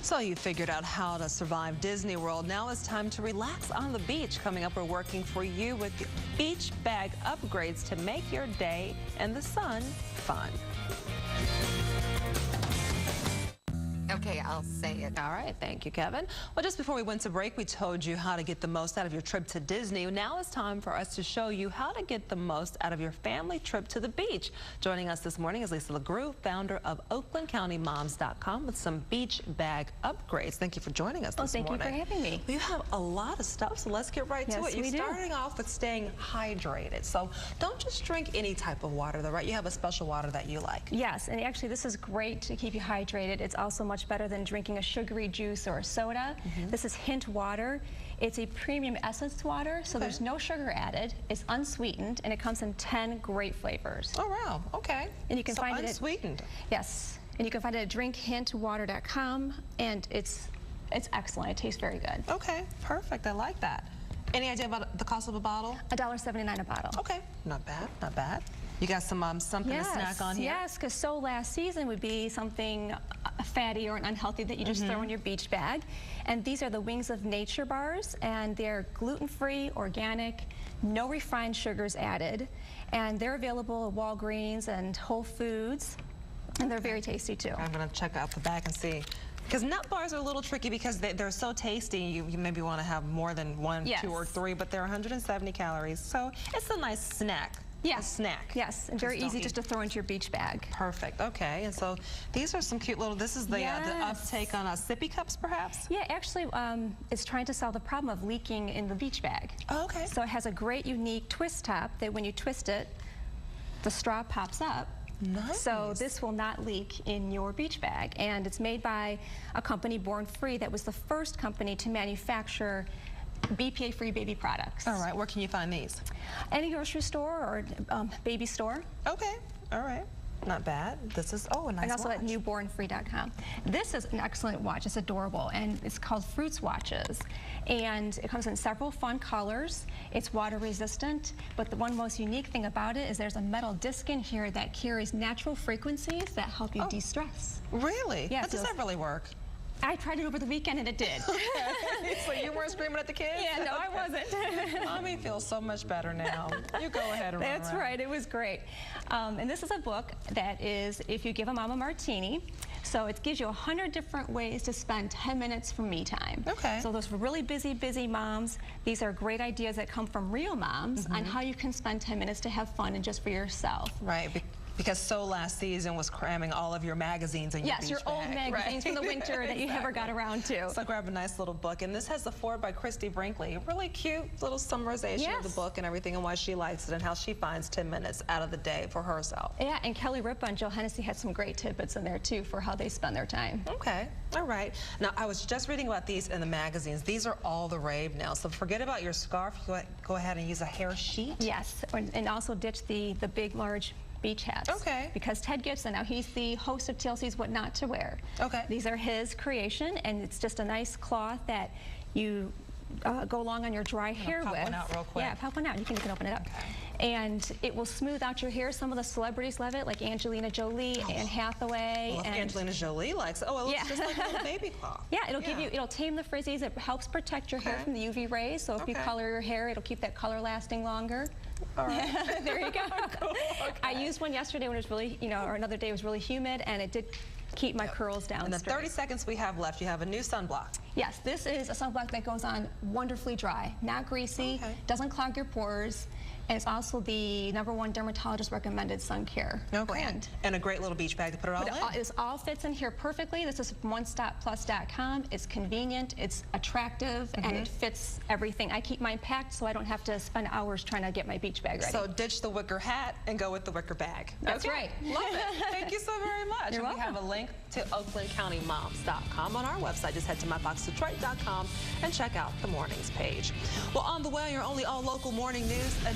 So you figured out how to survive Disney World. Now it's time to relax on the beach. Coming up, we're working for you with beach bag upgrades to make your day and the sun fun. Okay, I'll say it. All right, thank you, Kevin. Well, just before we went to break, we told you how to get the most out of your trip to Disney. Now it's time for us to show you how to get the most out of your family trip to the beach. Joining us this morning is Lisa LeGroux, founder of OaklandCountyMoms.com, with some beach bag upgrades. Thank you for joining us this morning. Thank you for having me. You have a lot of stuff, so let's get right to it. You're starting off with staying hydrated. So don't just drink any type of water, though, right? You have a special water that you like. Yes, and actually this is great to keep you hydrated. It's also much better than drinking a sugary juice or a soda. This is Hint water. It's a premium essence water, so there's no sugar added. It's unsweetened, and it comes in 10 great flavors. Oh, wow. Okay. And you can find unsweetened. Yes, and you can find it at drinkhintwater.com, and it's excellent. It tastes very good. Okay, perfect. I like that. Any idea about the cost of a bottle? $1.79 a bottle. Okay, not bad, not bad. You got some something to snack on here? Yes, because so last season would be something fatty or unhealthy that you just throw in your beach bag. And these are the Wings of Nature bars, and they're gluten-free, organic, no refined sugars added. And they're available at Walgreens and Whole Foods, and they're very tasty too. I'm gonna check out the back and see. Because nut bars are a little tricky because they're so tasty. You maybe want to have more than one, two, or three, but they're 170 calories. So it's a nice snack. Yes. A snack. Yes, and very easy just to throw into your beach bag. Perfect. Okay, and so these are some cute little, this is the uptake on sippy cups, perhaps? Yeah, actually, it's trying to solve the problem of leaking in the beach bag. Oh, okay. So it has a great, unique twist top that when you twist it, the straw pops up. Nice. So this will not leak in your beach bag, and it's made by a company, Born Free, that was the first company to manufacture BPA-free baby products. All right, where can you find these? Any grocery store or baby store. Okay, all right. Not bad. This is, a nice And also watch. at newbornfree.com. This is an excellent watch. It's adorable, and it's called Fruits Watches. And it comes in several fun colors. It's water resistant, but the one most unique thing about it is there's a metal disc in here that carries natural frequencies that help you de-stress. Really? Yes. How does that really work? I tried it over the weekend and it did. Okay. So you weren't screaming at the kids? Yeah, no, I wasn't. Mommy feels so much better now. You go ahead and That's run around. right, it was great. And this is a book that is If You Give a Mom a Martini. So it gives you 100 different ways to spend 10 minutes for me time. Okay. So those for really busy moms, these are great ideas that come from real moms on how you can spend 10 minutes to have fun and just for yourself. Right. Because So last season was cramming all of your magazines in your beach your old bag, magazines from the winter that you never got around to. So grab a nice little book. And this has The Ford by Christy Brinkley. Really cute little summarization of the book and everything and why she likes it and how she finds 10 minutes out of the day for herself. Yeah, and Kelly Ripa and Jill Hennessy had some great tidbits in there too for how they spend their time. Okay, all right. Now, I was just reading about these in the magazines. These are all the rave now. So forget about your scarf. Go ahead and use a hair sheet. Yes, and also ditch the big, large beach hats. Okay. Because Ted Gibson, now he's the host of TLC's What Not to Wear. Okay. These are his creation, and it's just a nice cloth that you go along on your dry hair with. Pop one out real quick. Yeah, pop one out. You can open it up. Okay. And it will smooth out your hair. Some of the celebrities love it, like Angelina Jolie, Anne Hathaway. Well, if Angelina Jolie likes it. Oh, it looks just like a little baby cloth. Yeah, it'll tame the frizzies. It helps protect your hair from the UV rays. So if you color your hair, it'll keep that color lasting longer. All right. There you go. Cool. Okay. I used one yesterday when it was really, or another day it was really humid, and it did keep my curls down. In the 30 seconds we have left, you have a new sunblock. Yes, this is a sunblock that goes on wonderfully dry, not greasy, doesn't clog your pores, and it's also the #1 dermatologist recommended sun care brand. And a great little beach bag to put it all in. It all fits in here perfectly. This is from OneStopPlus.com. It's convenient, it's attractive, and it fits everything. I keep mine packed so I don't have to spend hours trying to get my beach bag ready. So ditch the wicker hat and go with the wicker bag. That's right. Love it. Thank you so very much. You're welcome. We have a link to OaklandCountyMoms.com on our website. Just head to MyFoxDetroit.com and check out the mornings page. Well, on the way, your only all-local morning news